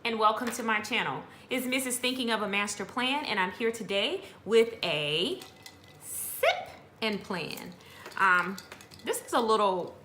and welcome to my channel. It's Mrs. Thinking of a Master Plan, and I'm here today with a sip and plan. This is a little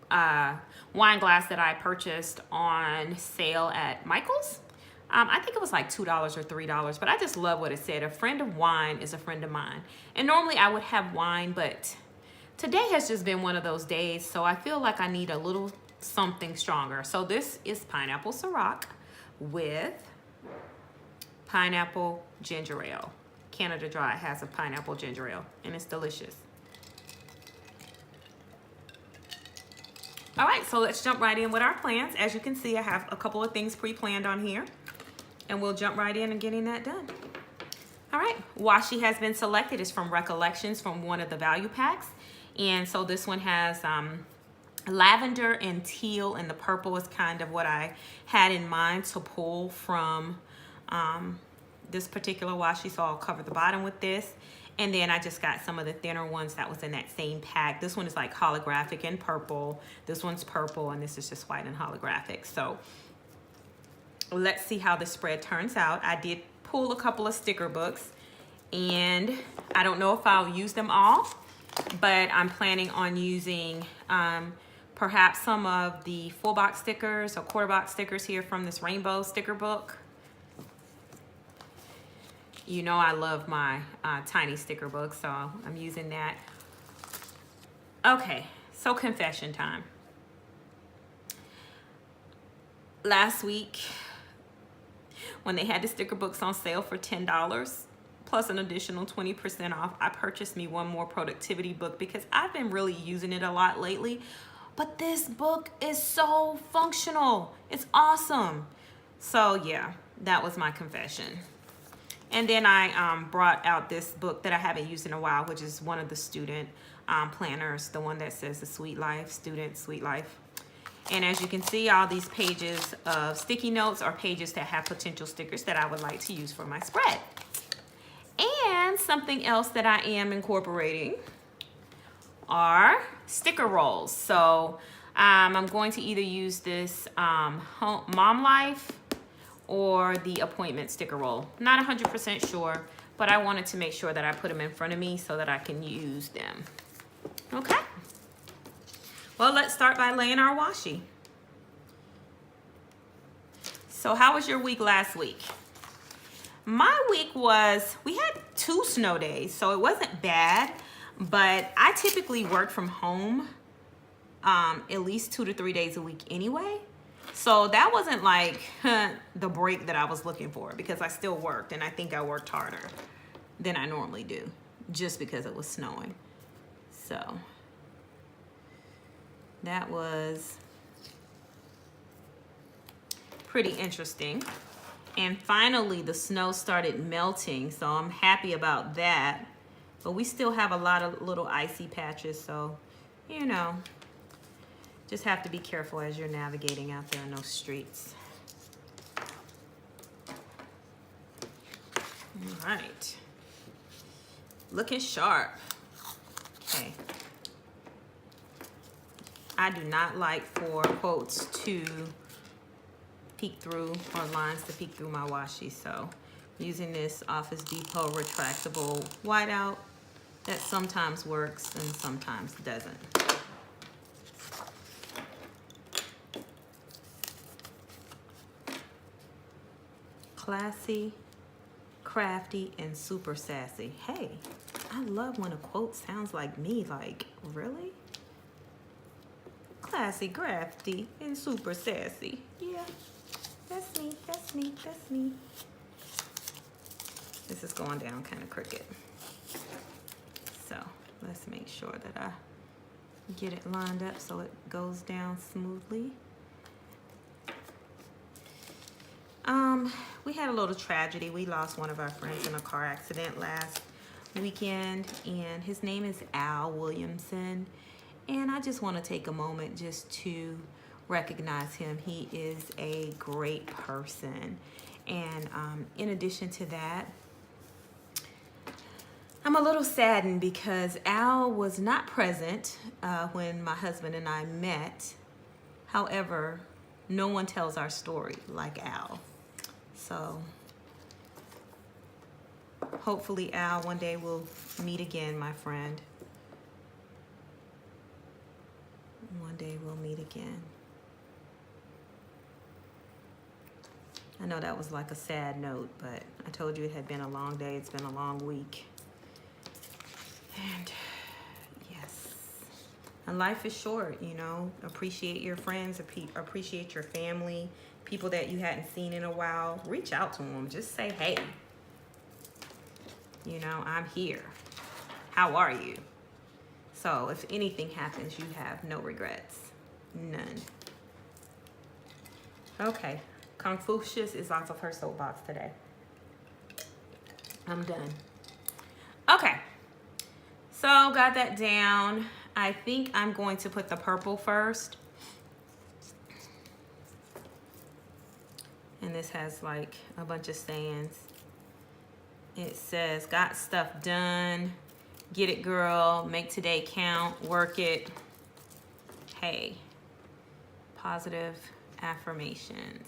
wine glass that I purchased on sale at Michael's. I think it was like $2 or $3, but I just love what it said. A friend of wine is a friend of mine. And normally I would have wine, but today has just been one of those days, so I feel like I need a little something stronger. So this is pineapple Ciroc with pineapple ginger ale. Canada Dry has a pineapple ginger ale, and it's delicious. All right, so let's jump right in with our plans. As you can see, I have a couple of things pre-planned on here, and we'll jump right in and getting that done. All right, washi has been selected. It's from Recollections, from one of the value packs. And so this one has lavender and teal, and the purple is kind of what I had in mind to pull from this particular washi. So I'll cover the bottom with this. And then I just got some of the thinner ones that was in that same pack. This one is like holographic and purple. This one's purple, and this is just white and holographic. So let's see how the spread turns out. I did pull a couple of sticker books, and I don't know if I'll use them all, but I'm planning on using perhaps some of the full box stickers or quarter box stickers here from this rainbow sticker book. You know I love my tiny sticker book, so I'm using that. Okay, so confession time. Last week, when they had the sticker books on sale for $10 plus an additional 20% off, I purchased me one more productivity book because I've been really using it a lot lately. But this book is so functional. It's awesome. So yeah, that was my confession. And then I brought out this book that I haven't used in a while, which is one of the student planners, the one that says The Sweet Life, Student Sweet Life. And as you can see, all these pages of sticky notes are pages that have potential stickers that I would like to use for my spread. And something else that I am incorporating are sticker rolls. So I'm going to either use this Mom Life or the appointment sticker roll. Not 100% sure, but I wanted to make sure that I put them in front of me so that I can use them. Okay. Well, let's start by laying our washi. So how was your week last week? My week was, we had 2 snow days, so it wasn't bad, but I typically work from home at least 2 to 3 days a week anyway. So that wasn't like the break that I was looking for, because I still worked, and I think I worked harder than I normally do just because it was snowing. So that was pretty interesting. And finally the snow started melting, so I'm happy about that. But we still have a lot of little icy patches, so you know, just have to be careful as you're navigating out there in those streets. All right, looking sharp. Okay, I do not like for quotes to peek through, or lines to peek through my washi, so using this Office Depot retractable whiteout that sometimes works and sometimes doesn't. Classy, crafty, and super sassy. Hey, I love when a quote sounds like me. Like, really? Classy, crafty, and super sassy. Yeah, that's me, that's me, that's me. This is going down kind of crooked. So let's make sure that I get it lined up so it goes down smoothly. We had a little tragedy. We lost one of our friends in a car accident last weekend, and his name is Al Williamson. And I just want to take a moment just to recognize him. He is a great person. And in addition to that, I'm a little saddened because Al was not present when my husband and I met. However, no one tells our story like Al. So hopefully, Al, one day we'll meet again, my friend. One day we'll meet again. I know that was like a sad note, but I told you it had been a long day. It's been a long week. And yes, and life is short, you know. Appreciate your friends, appreciate your family, people that you hadn't seen in a while. Reach out to them. Just say, hey, you know, I'm here. How are you? So if anything happens, you have no regrets. None. Okay. Confucius is off of her soapbox today. I'm done. Okay. So got that down. I think I'm going to put the purple first. And this has like a bunch of sayings. It says, got stuff done. Get it, girl. Make today count. Work it. Hey. Positive affirmations.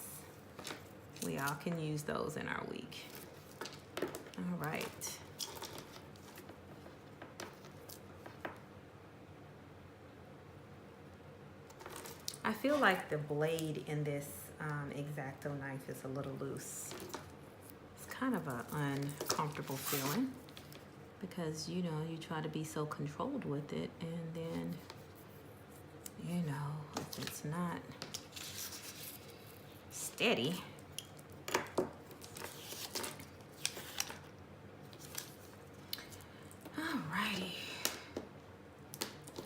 We all can use those in our week. All right. I feel like the blade in this X-Acto knife is a little loose. It's kind of an uncomfortable feeling because, you know, you try to be so controlled with it, and then, you know, if it's not steady. Alrighty.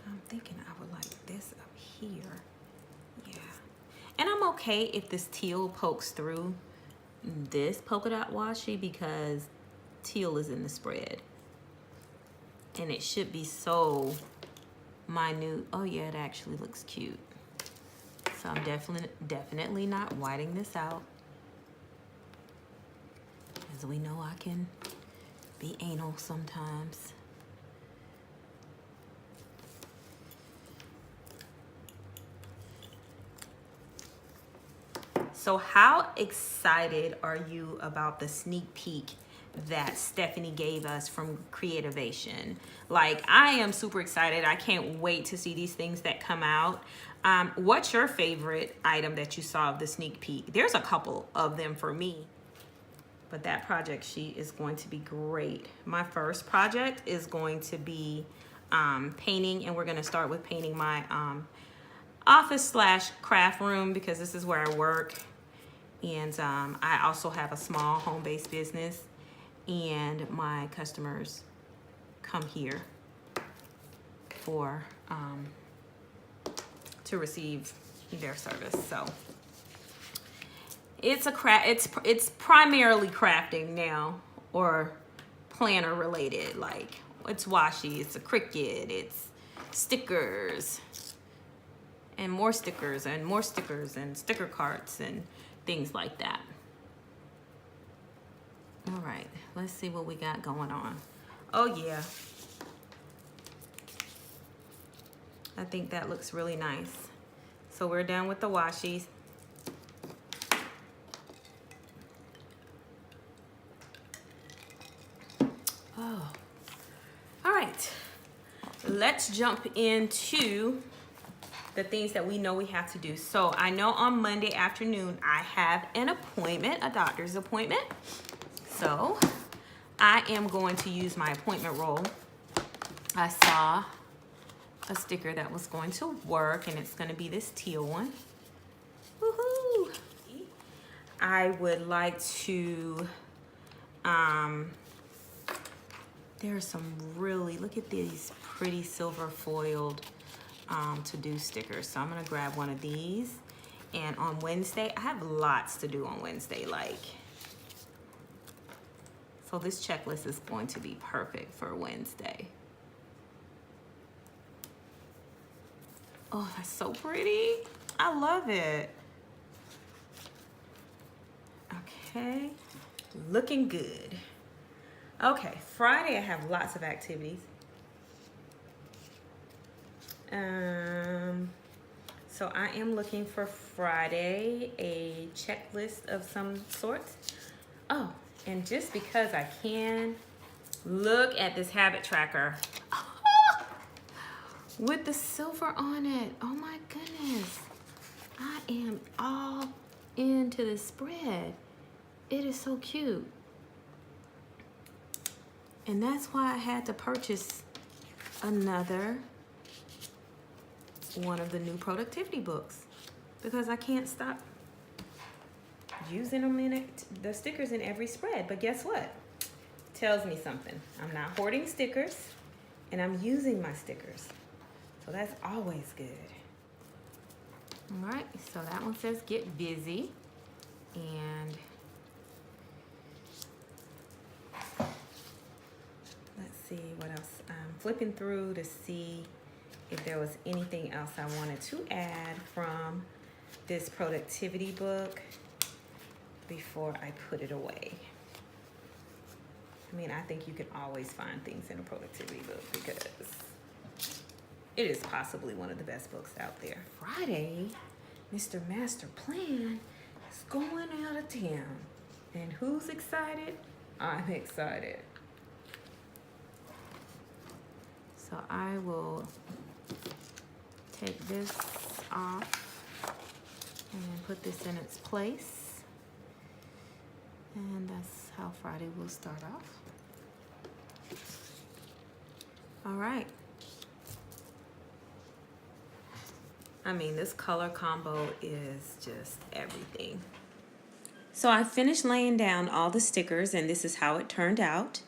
I'm thinking I would like this up here. Yeah. And I'm okay if this teal pokes through this polka dot washi because teal is in the spread. And it should be so minute. Oh yeah, it actually looks cute. So I'm definitely not whiting this out. As we know, I can be anal sometimes. So how excited are you about the sneak peek that Stephanie gave us from Creativation? Like, I am super excited. I can't wait to see these things that come out. What's your favorite item that you saw of the sneak peek? There's a couple of them for me, but that project sheet is going to be great. My first project is going to be painting, and we're going to start with painting my office / craft room because this is where I work. And I also have a small home-based business, and my customers come here for to receive their service. So it's it's primarily crafting now, or planner related. Like, it's washi, it's a Cricut, it's stickers and more stickers and more stickers and sticker carts and things like that. All right, let's see what we got going on. Oh yeah, I think that looks really nice. So we're done with the washis. Oh, all right, let's jump into the things that we know we have to do. So I know on Monday afternoon I have an appointment, a doctor's appointment. So I am going to use my appointment roll. I saw a sticker that was going to work, and it's going to be this teal one. Woohoo! I would like to, there's some really, look at these pretty silver foiled to do stickers. So I'm gonna grab one of these. And on Wednesday, I have lots to do on Wednesday, like, so this checklist is going to be perfect for Wednesday. Oh, that's so pretty. I love it. Okay, looking good. Okay, Friday I have lots of activities. So I am looking for Friday, a checklist of some sort. Oh, and just because I can, look at this habit tracker with the silver on it. Oh my goodness. I am all into the spread. It is so cute. And that's why I had to purchase another one of the new productivity books, because I can't stop using them in it, the stickers in every spread. But guess what? Tells me something. I'm not hoarding stickers, and I'm using my stickers. So that's always good. All right, so that one says get busy. And let's see what else. I'm flipping through to see if there was anything else I wanted to add from this productivity book before I put it away. I mean, I think you can always find things in a productivity book because it is possibly one of the best books out there. Friday, Mr. Master Plan is going out of town. And who's excited? I'm excited. So I will take this off and put this in its place. And that's how Friday will start off. All right. I mean, this color combo is just everything. So I finished laying down all the stickers, and this is how it turned out.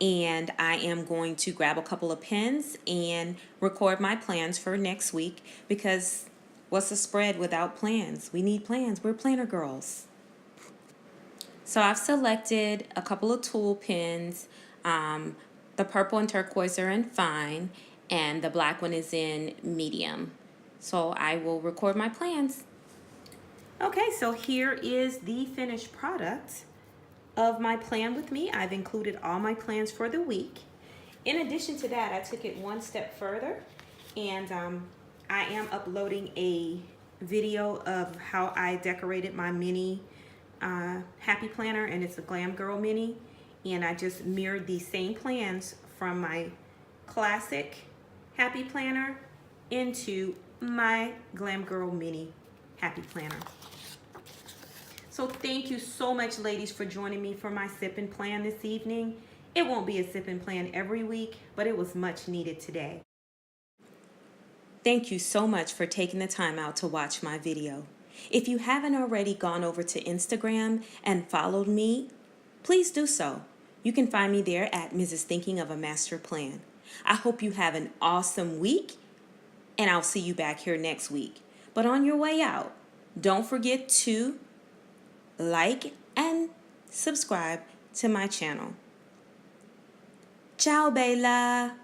And I am going to grab a couple of pens and record my plans for next week, because what's a spread without plans? We need plans. We're planner girls. So I've selected a couple of tool pens. The purple and turquoise are in fine, and the black one is in medium. So I will record my plans. Okay, so here is the finished product of my plan with me. I've included all my plans for the week. In addition to that, I took it one step further, and I am uploading a video of how I decorated my mini happy planner, and it's a Glam Girl mini, and I just mirrored these same plans from my classic happy planner into my Glam Girl mini happy planner. So thank you so much, ladies, for joining me for my sip and plan this evening. It won't be a sip and plan every week, but it was much needed today. Thank you so much for taking the time out to watch my video. If you haven't already gone over to Instagram and followed me, please do so. You can find me there at Mrs. Thinking of a Master Plan. I hope you have an awesome week, and I'll see you back here next week. But on your way out, don't forget to like and subscribe to my channel. Ciao, Bella!